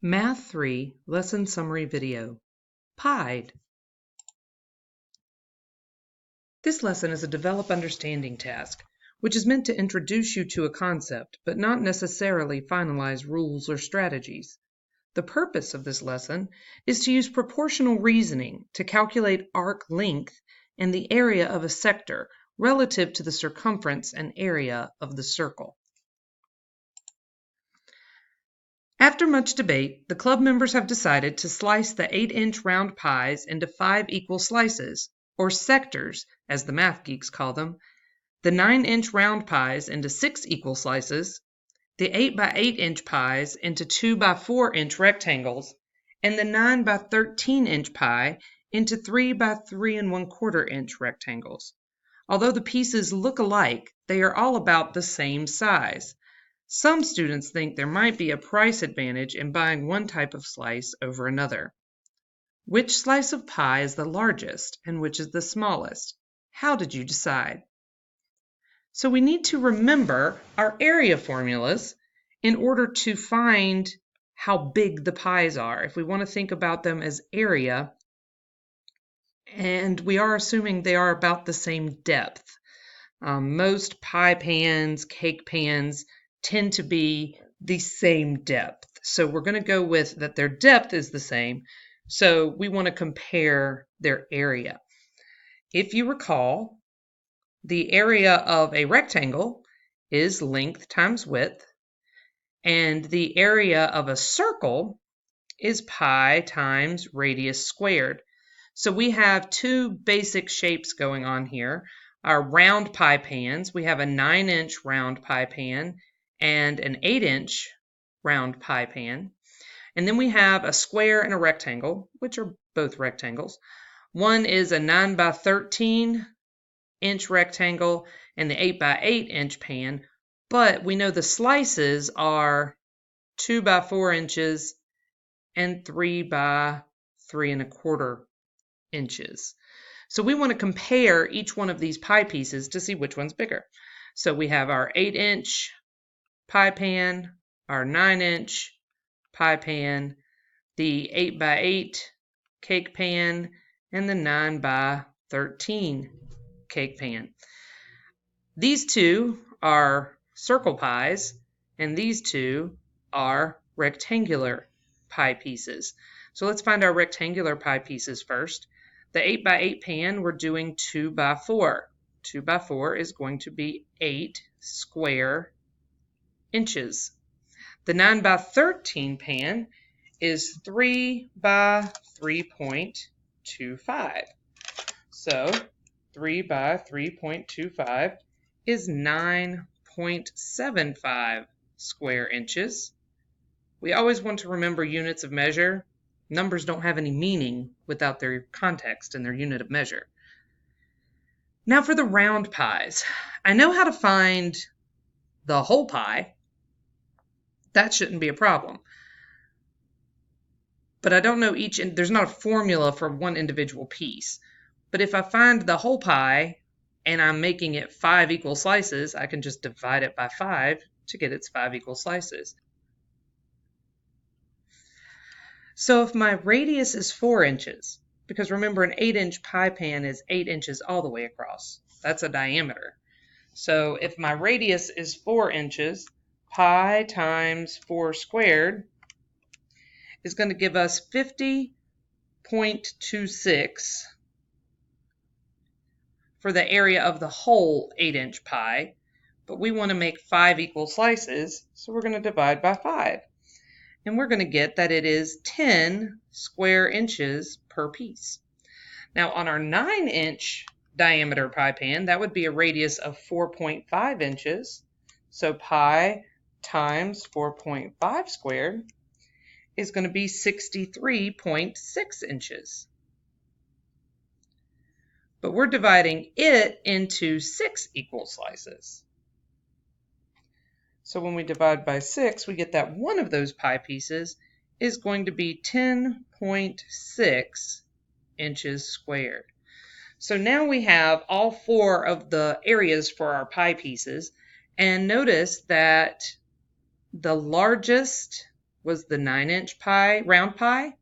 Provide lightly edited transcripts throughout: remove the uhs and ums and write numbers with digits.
Math 3 Lesson Summary Video. Pied. This lesson is a develop understanding task, which is meant to introduce you to a concept, but not necessarily finalize rules or strategies. The purpose of this lesson is to use proportional reasoning to calculate arc length and the area of a sector relative to the circumference and area of the circle. After much debate, the club members have decided to slice the 8-inch round pies into 5 equal slices, or sectors, as the math geeks call them, the 9-inch round pies into 6 equal slices, the 8 by 8-inch pies into 2 by 4-inch rectangles, and the 9 by 13-inch pie into 3 by 3 1/4-inch rectangles. Although the pieces look alike, they are all about the same size. Some students think there might be a price advantage in buying one type of slice over another. Which slice of pie is the largest and which is the smallest? How did you decide? So we need to remember our area formulas in order to find how big the pies are. If we want to think about them as area, and we are assuming they are about the same depth. Most pie pans, cake pans, tend to be the same depth. So we're going to go with that their depth is the same. So we want to compare their area. If you recall, the area of a rectangle is length times width, and the area of a circle is pi times radius squared. So we have two basic shapes going on here. Our round pie pans, we have a 9-inch round pie pan and an 8-inch round pie pan. And then we have a square and a rectangle, which are both rectangles. One is a 9 by 13-inch rectangle and the 8 by 8-inch pan, but we know the slices are 2 by 4 inches and 3 by 3 1/4 inches. So we want to compare each one of these pie pieces to see which one's bigger. So we have our 8-inch pie pan, our 9-inch pie pan, the 8 by 8 cake pan, and the 9 by 13 cake pan. These two are circle pies, and these two are rectangular pie pieces. So let's find our rectangular pie pieces first. The 8 by 8 pan, we're doing 2 by 4. 2 by 4 is going to be 8 square inches. The 9 by 13 pan is 3 by 3.25. So 3 by 3.25 is 9.75 square inches. We always want to remember units of measure. Numbers don't have any meaning without their context and their unit of measure. Now for the round pies. I know how to find the whole pie. That shouldn't be a problem. But I don't know there's not a formula for one individual piece. But if I find the whole pie and I'm making it 5 equal slices, I can just divide it by 5 to get its 5 equal slices. So if my radius is 4 inches, because remember an 8-inch pie pan is 8 inches all the way across. That's a diameter. So if my radius is 4 inches, pi times 4 squared is going to give us 50.26 for the area of the whole 8-inch pie. But we want to make 5 equal slices, so we're going to divide by 5. And we're going to get that it is 10 square inches per piece. Now on our 9-inch diameter pie pan, that would be a radius of 4.5 inches. So pi times 4.5 squared is going to be 63.6 inches. But we're dividing it into 6 equal slices. So when we divide by 6, we get that one of those pie pieces is going to be 10.6 inches squared. So now we have all 4 of the areas for our pie pieces, and notice that the largest was the 9-inch pie, round pie.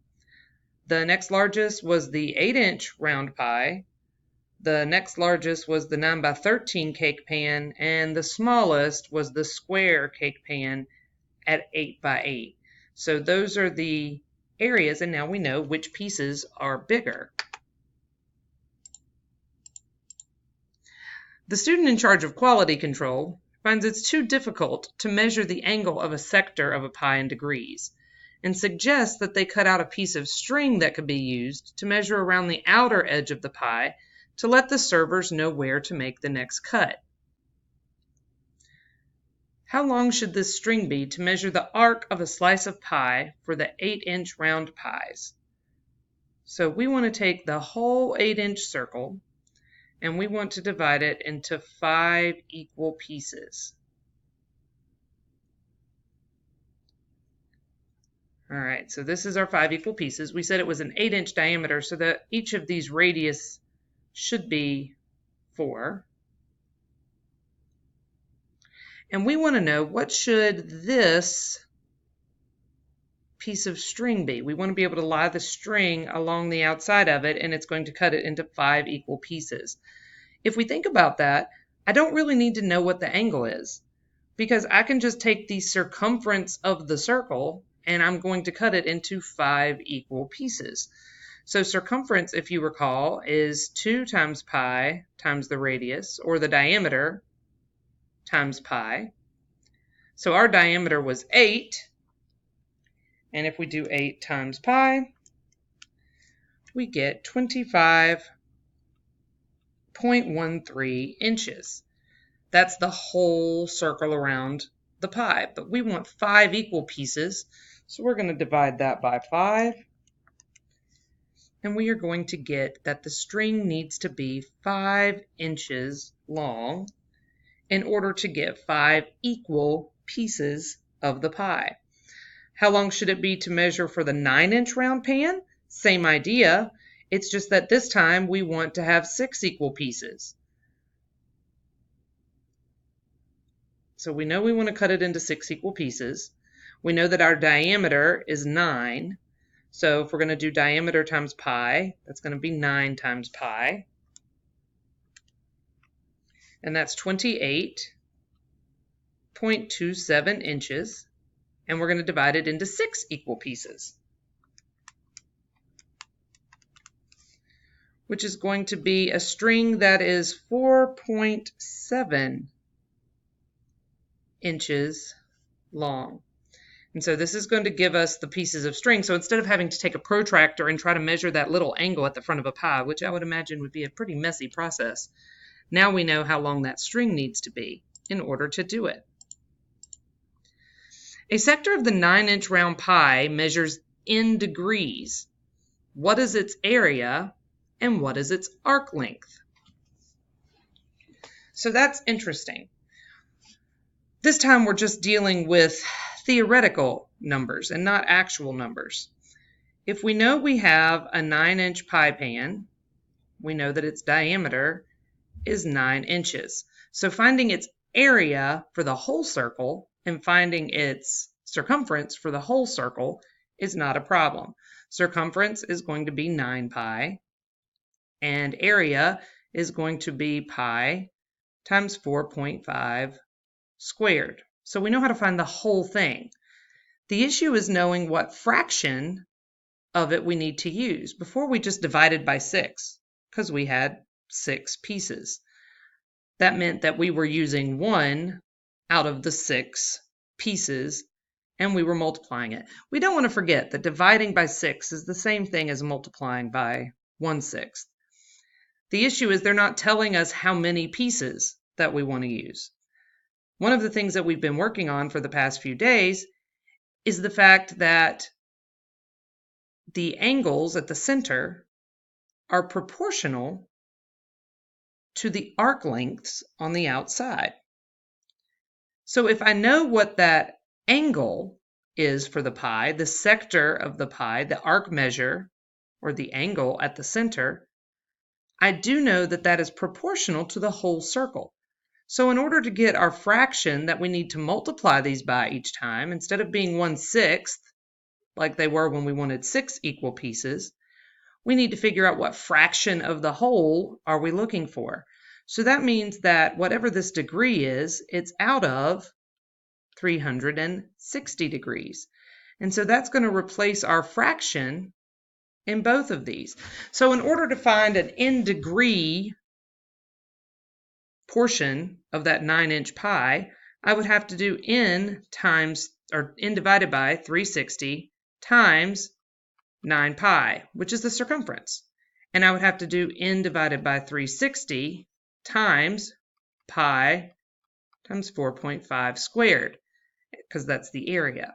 The next largest was the 8-inch round pie. The next largest was the 9x13 cake pan, and the smallest was the square cake pan at 8x8. So those are the areas, and now we know which pieces are bigger. The student in charge of quality control finds it's too difficult to measure the angle of a sector of a pie in degrees, and suggests that they cut out a piece of string that could be used to measure around the outer edge of the pie to let the servers know where to make the next cut. How long should this string be to measure the arc of a slice of pie for the 8-inch round pies? So we want to take the whole 8-inch circle and we want to divide it into 5 equal pieces. All right, so this is our 5 equal pieces. We said it was an 8-inch diameter, so that each of these radius should be 4. And we want to know, what should this piece of string be? We want to be able to lie the string along the outside of it, and it's going to cut it into 5 equal pieces. If we think about that, I don't really need to know what the angle is, because I can just take the circumference of the circle and I'm going to cut it into 5 equal pieces. So circumference, if you recall, is 2 times pi times the radius, or the diameter, times pi. So our diameter was 8, and if we do 8 times pi, we get 25.13 inches. That's the whole circle around the pie, but we want 5 equal pieces, so we're going to divide that by 5, and we are going to get that the string needs to be 5 inches long in order to get 5 equal pieces of the pie. How long should it be to measure for the 9-inch round pan? Same idea. It's just that this time we want to have 6 equal pieces. So we know we want to cut it into 6 equal pieces. We know that our diameter is 9. So if we're going to do diameter times pi, that's going to be 9 times pi. And that's 28.27 inches. And we're going to divide it into 6 equal pieces, which is going to be a string that is 4.7 inches long. And so this is going to give us the pieces of string. So instead of having to take a protractor and try to measure that little angle at the front of a pie, which I would imagine would be a pretty messy process, now we know how long that string needs to be in order to do it. A sector of the 9-inch round pie measures in degrees. What is its area and what is its arc length? So that's interesting. This time we're just dealing with theoretical numbers and not actual numbers. If we know we have a 9-inch pie pan, we know that its diameter is 9 inches. So finding its area for the whole circle and finding its circumference for the whole circle is not a problem. Circumference is going to be 9 pi, and area is going to be pi times 4.5 squared. So we know how to find the whole thing. The issue is knowing what fraction of it we need to use. Before we just divided by 6 because we had 6 pieces. That meant that we were using 1 out of the 6 pieces and we were multiplying it. We don't want to forget that dividing by 6 is the same thing as multiplying by 1/6. The issue is they're not telling us how many pieces that we want to use. One of the things that we've been working on for the past few days is the fact that the angles at the center are proportional to the arc lengths on the outside. So if I know what that angle is for the pie, the sector of the pie, the arc measure, or the angle at the center, I do know that that is proportional to the whole circle. So in order to get our fraction that we need to multiply these by each time, instead of being 1/6, like they were when we wanted 6 equal pieces, we need to figure out what fraction of the whole are we looking for. So that means that whatever this degree is, it's out of 360 degrees. And so that's going to replace our fraction in both of these. So in order to find an n degree portion of that 9-inch pie, I would have to do n divided by 360 times 9 pi, which is the circumference. And I would have to do n divided by 360 times pi times 4.5 squared, because that's the area.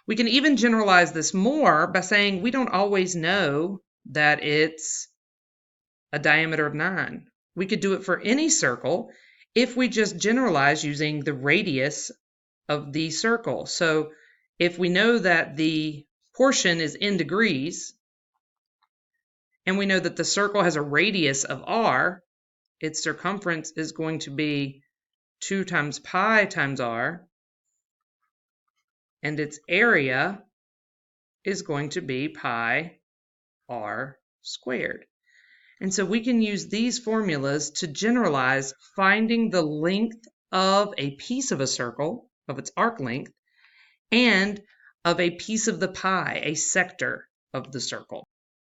We can even generalize this more by saying we don't always know that it's a diameter of 9. We could do it for any circle if we just generalize using the radius of the circle. So if we know that the portion is n degrees, and we know that the circle has a radius of r, its circumference is going to be 2 times pi times r, and its area is going to be pi r squared. And so we can use these formulas to generalize finding the length of a piece of a circle, of its arc length, and of a piece of the pie, a sector of the circle.